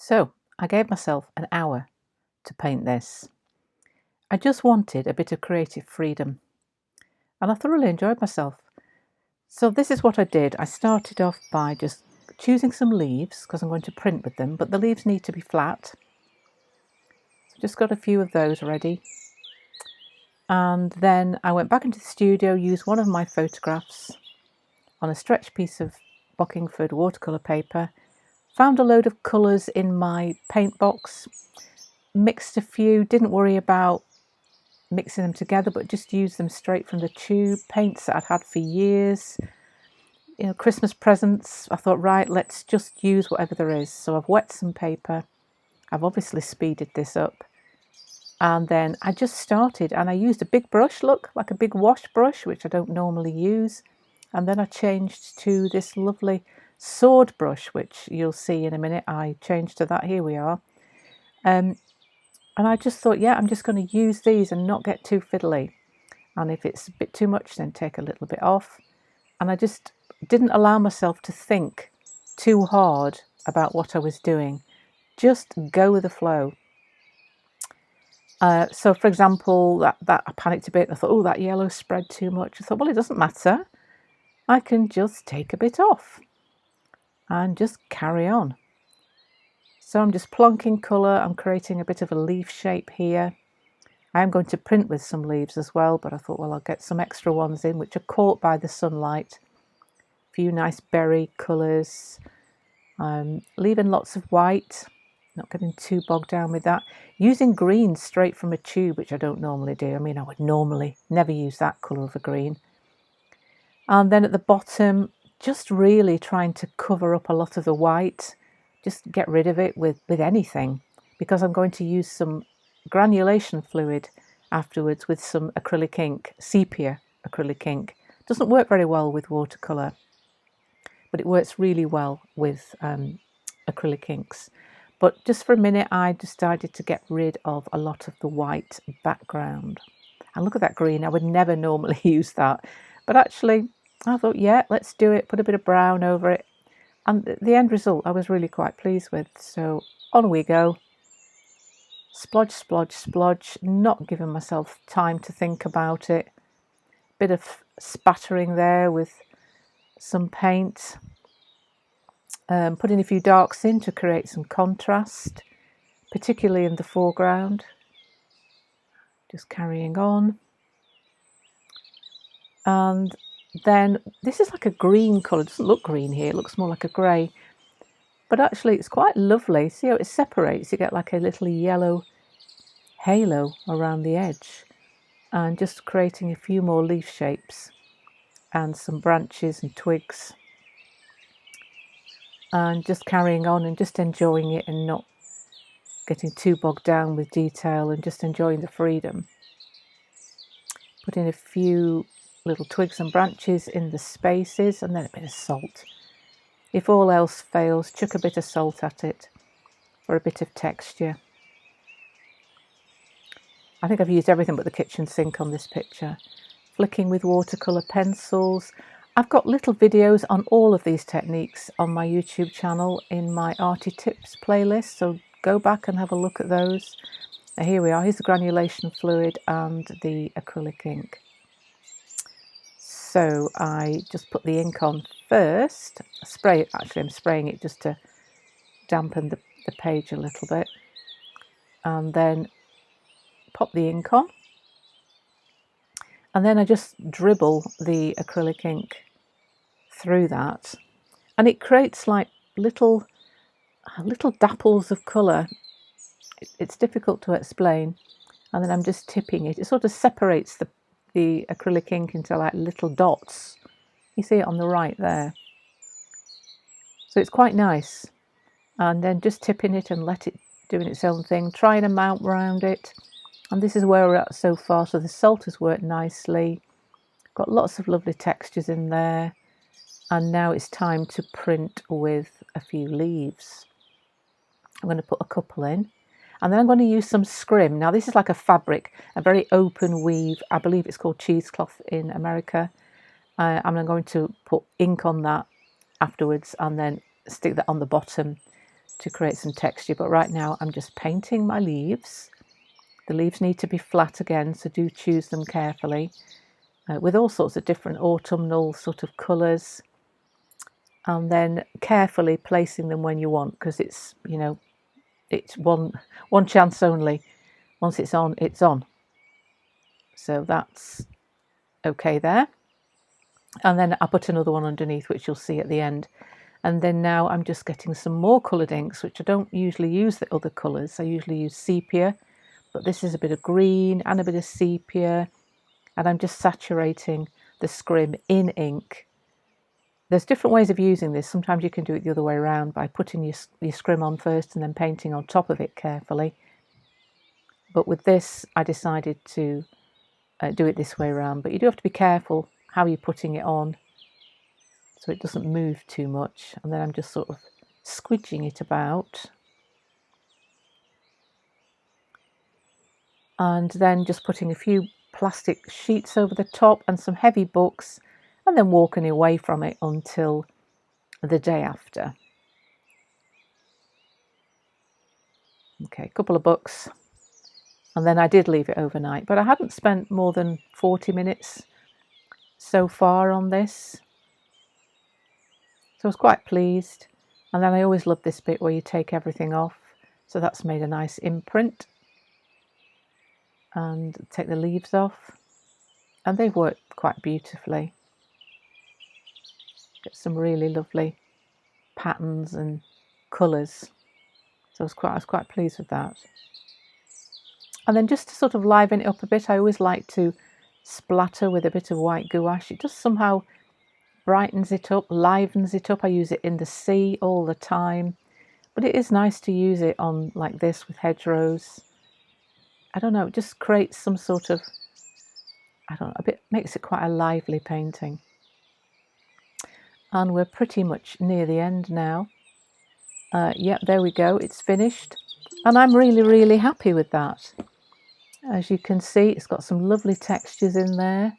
So I gave myself an hour to paint this. I just wanted a bit of creative freedom and I thoroughly enjoyed myself. So this is what I did. I started off by just choosing some leaves because I'm going to print with them, but the leaves need to be flat. So just got a few of those ready. And then I went back into the studio, used one of my photographs on a stretched piece of Bockingford watercolour paper, found a load of colours in my paint box, mixed a few, didn't worry about mixing them together, but just used them straight from the tube, paints that I'd had for years, Christmas presents. I thought, right, let's just use whatever there is. So I've wet some paper, I've obviously speeded this up, and then I just started and I used a big brush, look, like a big wash brush, which I don't normally use, and then I changed to this lovely sword brush, which you'll see in a minute. I changed to that. Here we are. And I just thought, yeah, I'm just going to use these and not get too fiddly. And if it's a bit too much, then take a little bit off. And I just didn't allow myself to think too hard about what I was doing. Just go with the flow. So, for example, that I panicked a bit. I thought, oh, that yellow spread too much. I thought, well, it doesn't matter. I can just take a bit off and just carry on. So I'm just plonking colour. I'm creating a bit of a leaf shape here. I am going to print with some leaves as well, but I thought, well, I'll get some extra ones in which are caught by the sunlight. A few nice berry colours. Leaving lots of white, not getting too bogged down with that. Using green straight from a tube, which I don't normally do. I mean, I would normally never use that colour of a green. And then at the bottom, just really trying to cover up a lot of the white. Just get rid of it with anything, because I'm going to use some granulation fluid afterwards with some acrylic ink, sepia acrylic ink. Doesn't work very well with watercolour, but it works really well with acrylic inks. But just for a minute, I decided to get rid of a lot of the white background. And look at that green. I would never normally use that, but actually I thought, yeah, let's do it. Put a bit of brown over it. And the end result I was really quite pleased with. So on we go. Splodge, splodge, splodge, not giving myself time to think about it. Bit of spattering there with some paint. Putting a few darks in to create some contrast, particularly in the foreground. Just carrying on. And then this is like a green colour. It doesn't look green here, it looks more like a grey. But actually it's quite lovely. See how it separates? You get like a little yellow halo around the edge. And just creating a few more leaf shapes and some branches and twigs. And just carrying on and just enjoying it and not getting too bogged down with detail and just enjoying the freedom. Putting a few little twigs and branches in the spaces and then a bit of salt. If all else fails, chuck a bit of salt at it for a bit of texture. I think I've used everything but the kitchen sink on this picture. Flicking with watercolour pencils. I've got little videos on all of these techniques on my YouTube channel in my Arty Tips playlist, so go back and have a look at those. Here we are, here's the granulation fluid and the acrylic ink. So I just put the ink on first. I'm spraying it just to dampen the page a little bit. And then pop the ink on. And then I just dribble the acrylic ink through that. And it creates like little dapples of colour. It's difficult to explain. And then I'm just tipping it. It sort of separates the acrylic ink into like little dots. You see it on the right there. So it's quite nice. And then just tipping it and let it doing its own thing, trying to mount around it. And this is where we're at so far. So the salt has worked nicely. Got lots of lovely textures in there. And now it's time to print with a few leaves. I'm going to put a couple in. And then I'm going to use some scrim. Now this is like a fabric, a very open weave. I believe it's called cheesecloth in America. And I'm going to put ink on that afterwards and then stick that on the bottom to create some texture, but right now I'm just painting my leaves. The leaves need to be flat again, so do choose them carefully, with all sorts of different autumnal sort of colours, and then carefully placing them when you want, because it's, you know, it's one chance only. Once it's on, it's on. So that's okay there. And then I put another one underneath, which you'll see at the end. And then now I'm just getting some more coloured inks, which I don't usually use the other colours. I usually use sepia, but this is a bit of green and a bit of sepia. And I'm just saturating the scrim in ink. There's different ways of using this. Sometimes you can do it the other way around by putting your scrim on first and then painting on top of it carefully. But with this, I decided to do it this way around. But you do have to be careful how you're putting it on so it doesn't move too much. And then I'm just sort of squidging it about. And then just putting a few plastic sheets over the top and some heavy books, and then walking away from it until the day after. Okay, a couple of books. And then I did leave it overnight, but I hadn't spent more than 40 minutes so far on this. So I was quite pleased. And then I always love this bit where you take everything off. So that's made a nice imprint. And take the leaves off. And they've worked quite beautifully. Get some really lovely patterns and colours. So I was quite pleased with that. And then just to sort of liven it up a bit, I always like to splatter with a bit of white gouache. It just somehow brightens it up, livens it up. I use it in the sea all the time. But it is nice to use it on like this with hedgerows. I don't know, it just creates some sort of, I don't know, a bit, makes it quite a lively painting. And we're pretty much near the end now. Yep, there we go, it's finished. And I'm really, really happy with that. As you can see, it's got some lovely textures in there.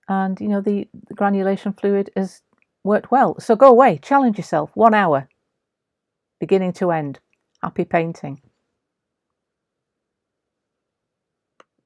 And, you know, the granulation fluid has worked well. So go away, challenge yourself, 1 hour, beginning to end. Happy painting.